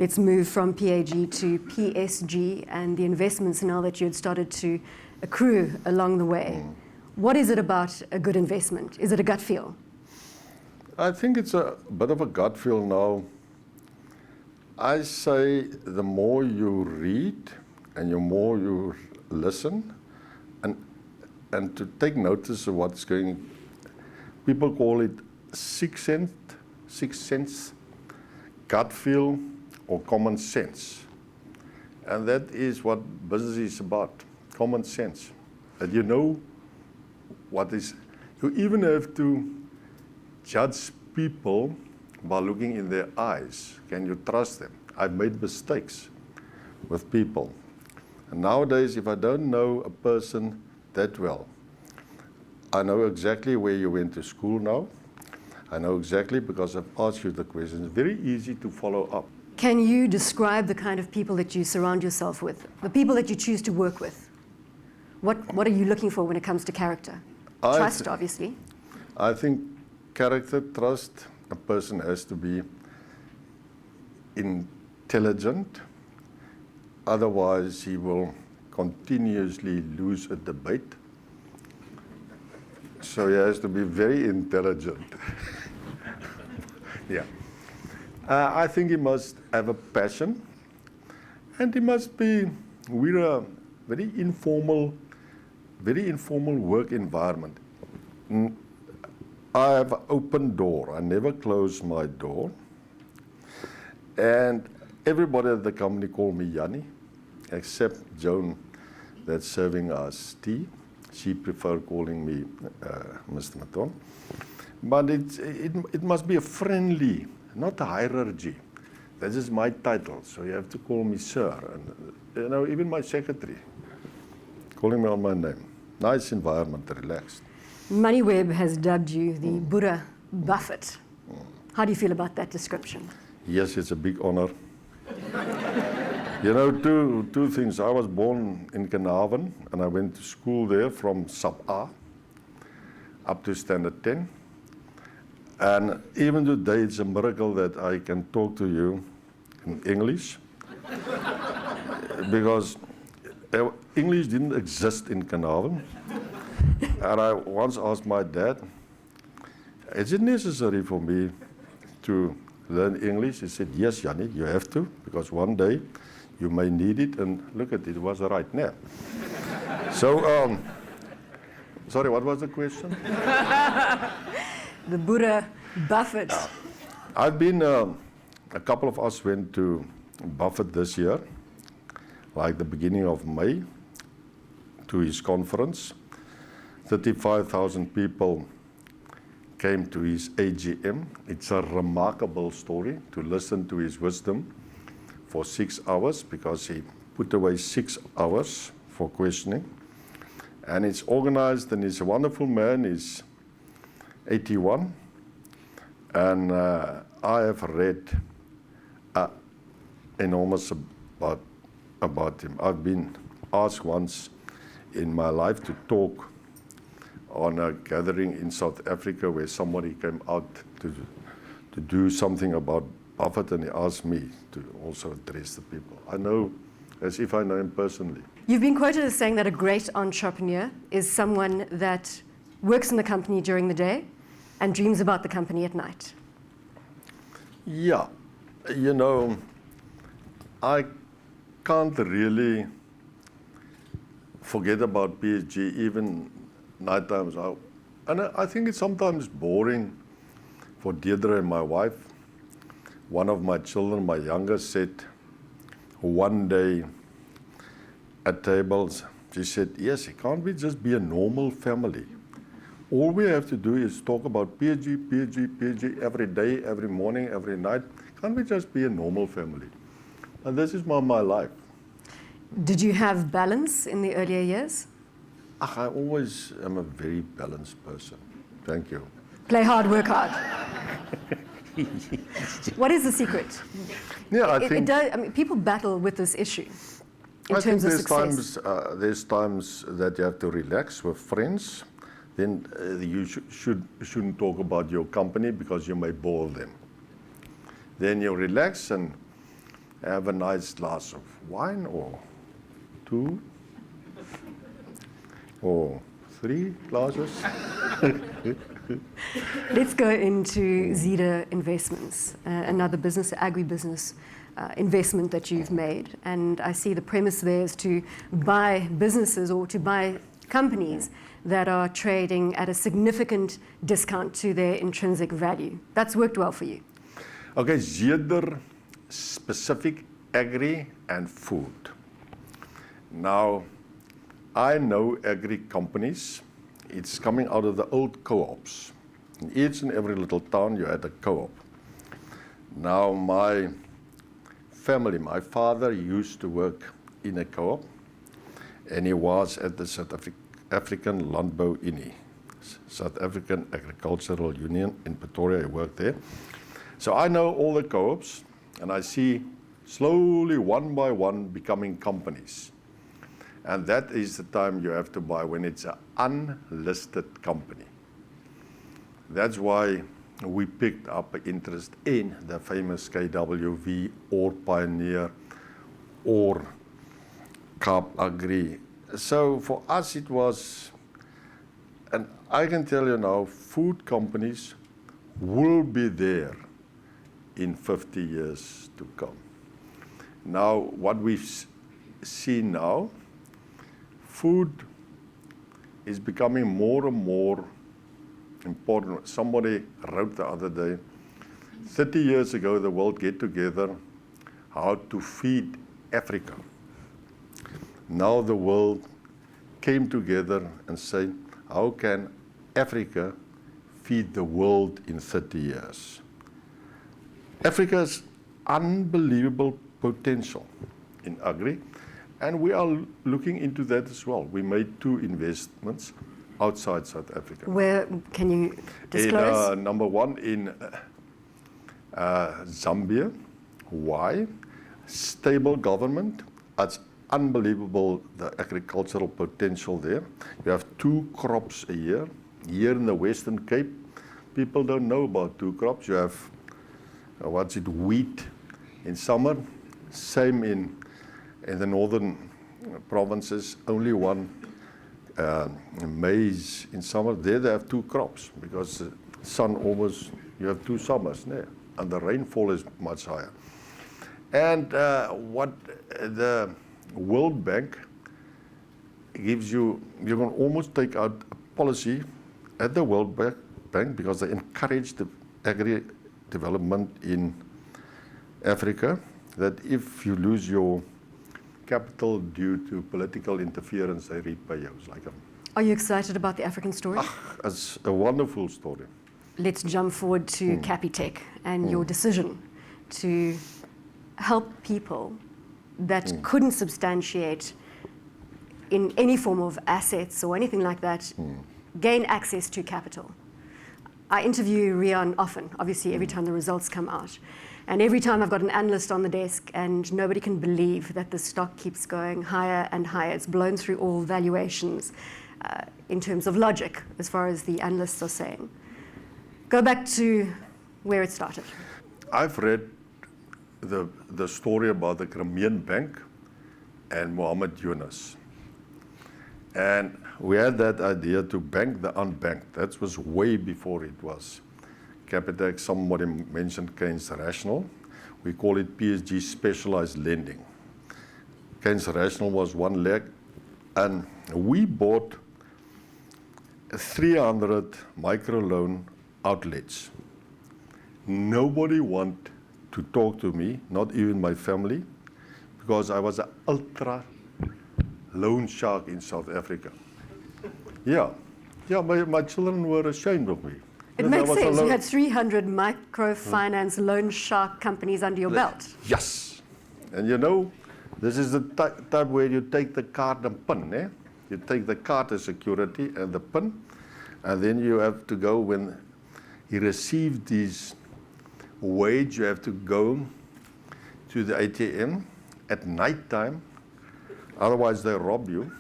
let's move from PAG to PSG and the investments now that you had started to accrue along the way. What is it about a good investment? Is it a gut feel? I think it's a bit of a gut feel now. I say the more you read and the more you listen and to take notice of what's going, people call it sixth sense, gut feel, or common sense. And that is what business is about, common sense. That you know what is, you even have to judge people by looking in their eyes. Can you trust them? I've made mistakes with people. And nowadays, if I don't know a person that well, I know exactly where you went to school now. I know exactly because I've asked you the questions. Very easy to follow up. Can you describe the kind of people that you surround yourself with, the people that you choose to work with? What are you looking for when it comes to character? Trust, obviously. I think character, trust, a person has to be intelligent. Otherwise, he will continuously lose a debate. So he has to be very intelligent. Yeah. I think he must have a passion, and he must be, we're a very informal work environment. I have an open door. I never close my door. And everybody at the company call me Jannie, except Joan that's serving us tea. She prefer calling me Mr. Mouton. But it must be a friendly, not a hierarchy. That is my title, so you have to call me sir. And even my secretary, calling me on my name. Nice environment, relaxed. MoneyWeb has dubbed you the Buddha Buffett. How do you feel about that description? Yes, it's a big honor. You know, two things. I was born in Carnarvon, and I went to school there from sub A up to standard 10. And even today, it's a miracle that I can talk to you in English, because English didn't exist in Carnarvon. And I once asked my dad, is it necessary for me to learn English? He said, yes, Jannie, you have to, because one day you may need it. And look at it, it was right now. So, sorry, what was the question? The Buddha Buffett. I've been, a couple of us went to Buffett this year, like the beginning of May, to his conference. 35,000 people came to his AGM. It's a remarkable story to listen to his wisdom for 6 hours, because he put away 6 hours for questioning. And it's organized, and he's a wonderful man. He's 81. And I have read enormous about him. I've been asked once in my life to talk on a gathering in South Africa where somebody came out to do something about Buffett, and he asked me to also address the people. I know, as if I know him personally. You've been quoted as saying that a great entrepreneur is someone that works in the company during the day and dreams about the company at night. Yeah, you know, I can't really forget about PSG, even night times. And I think it's sometimes boring for Deirdre and my wife. One of my children, my youngest, said one day at tables, she said, yes, it can't be just be a normal family. All we have to do is talk about PSG every day, every morning, every night. Can't we just be a normal family? And this is my life. Did you have balance in the earlier years? I always am a very balanced person. Thank you. Play hard, work hard. What is the secret? Yeah, I think I mean, people battle with this issue in terms of success. There's times that you have to relax with friends. Then you shouldn't talk about your company because you may bore them. Then you relax, and have a nice glass of wine or 2 or 3 glasses. Let's go into Zeta Investments, another business, agribusiness investment that you've made. And I see the premise there is to buy businesses or to buy companies that are trading at a significant discount to their intrinsic value. That's worked well for you. Okay, Zeta specific agri and food. Now, I know agri companies. It's coming out of the old co-ops. In each and every little town, you had a co-op. Now, my family, my father used to work in a co-op, and he was at the South African Landbou Unie, South African Agricultural Union in Pretoria. He worked there. So I know all the co-ops, and I see slowly, one by one, becoming companies. And that is the time you have to buy when it's an unlisted company. That's why we picked up an interest in the famous KWV or Pioneer or Cap Agri. So for us it was, and I can tell you now, food companies will be there in 50 years to come. Now, what we've seen now, food is becoming more and more important. Somebody wrote the other day, 30 years ago, the world get together how to feed Africa. Now the world came together and said, how can Africa feed the world in 30 years? Africa's unbelievable potential in agri, and we are looking into that as well. We made 2 investments outside South Africa. Where can you disclose? In, number 1 in Zambia. Why? Stable government. It's unbelievable, the agricultural potential there. You have 2 crops a year. Here in the Western Cape, people don't know about 2 crops. You have, wheat in summer. Same in the northern provinces, only 1 maize in summer. There they have 2 crops because the sun almost, you have 2 summers there, and the rainfall is much higher. And what the World Bank gives you, you can almost take out a policy at the World Bank because they encourage the agri development in Africa, that if you lose your capital due to political interference, they repay you. Are you excited about the African story? It's a wonderful story. Let's jump forward to Capitec and your decision to help people that couldn't substantiate in any form of assets or anything like that, gain access to capital. I interview Rian often, obviously every time the results come out. And every time I've got an analyst on the desk and nobody can believe that the stock keeps going higher and higher. It's blown through all valuations in terms of logic, as far as the analysts are saying. Go back to where it started. I've read the story about the Crimean Bank and Mohammed Yunus. And we had that idea to bank the unbanked. That was way before it was Capitec. Somebody mentioned Keynes Rational. We call it PSG Specialized Lending. Keynes Rational was 1 leg, and we bought 300 microloan outlets. Nobody wanted to talk to me, not even my family, because I was an ultra loan shark in South Africa. Yeah, my children were ashamed of me. It makes sense. You had 300 microfinance loan shark companies under your belt. Yes. And you know, this is the type where you take the card and PIN. Eh? You take the card as security and the PIN, and then you have to go when you receive these wage, you have to go to the ATM at night time, otherwise they rob you,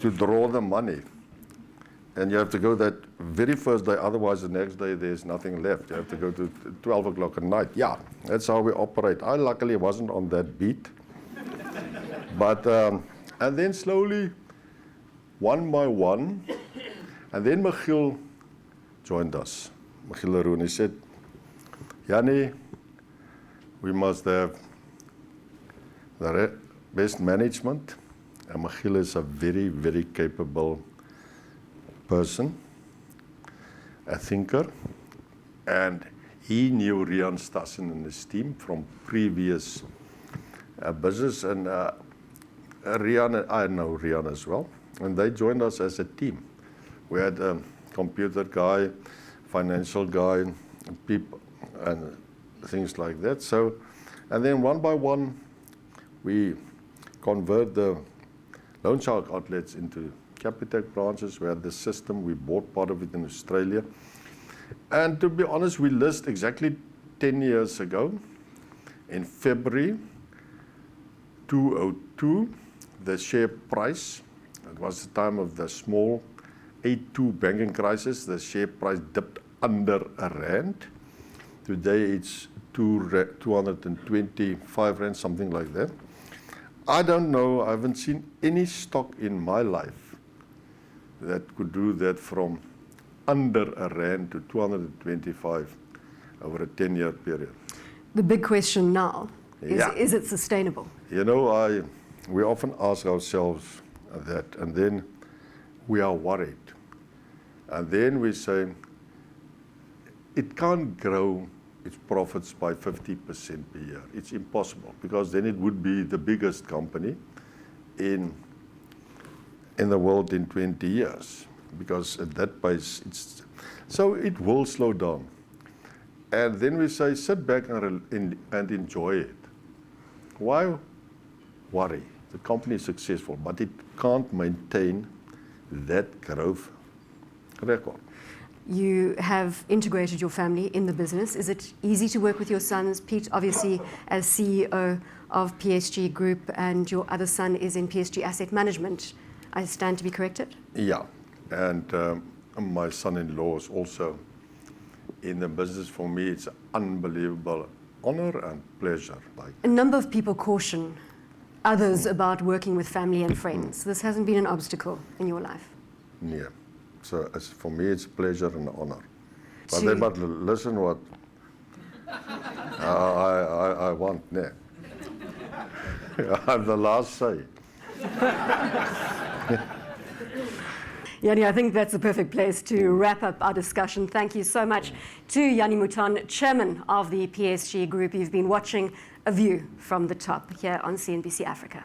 to draw the money. And you have to go that very first day, otherwise the next day there's nothing left. You have to go to 12 o'clock at night. Yeah, that's how we operate. I luckily wasn't on that beat. But, and then slowly, one by one, and then Michiel joined us. Michiel Leroux, and he said, Jannie, we must have the best management. And Michiel is a very, very capable person, a thinker, and he knew Rian Stassen and his team from previous business, and Rian, I know Rian as well, and they joined us as a team. We had a computer guy, financial guy, people, and things like that. So, and then one by one, we convert the loan shark outlets into Capitec branches. We had the system, we bought part of it in Australia. And to be honest, we list exactly 10 years ago, in February 2002, the share price, it was the time of the small 82 banking crisis, the share price dipped under R1. Today it's 225 Rand, something like that. I don't know, I haven't seen any stock in my life that could do that from under R1 to 225 over a 10-year period. The big question now is it sustainable? You know, we often ask ourselves that, and then we are worried. And then we say, it can't grow its profits by 50% per year. It's impossible, because then it would be the biggest company in the world in 20 years, because at that pace, so it will slow down. And then we say, sit back and enjoy it. Why worry? The company is successful, but it can't maintain that growth record. You have integrated your family in the business. Is it easy to work with your sons? Pete, obviously, as CEO of PSG Group, and your other son is in PSG Asset Management. I stand to be corrected? Yeah, and my son-in-law is also in the business. For me, it's an unbelievable honor and pleasure. A number of people caution others about working with family and friends. This hasn't been an obstacle in your life? Yeah. So for me, it's a pleasure and an honor. But they must listen what I want. Yeah. I have the last say. Jannie, I think that's the perfect place to wrap up our discussion. Thank you so much to Jannie Mouton, Chairman of the PSG Group. You've been watching A View from the Top here on CNBC Africa.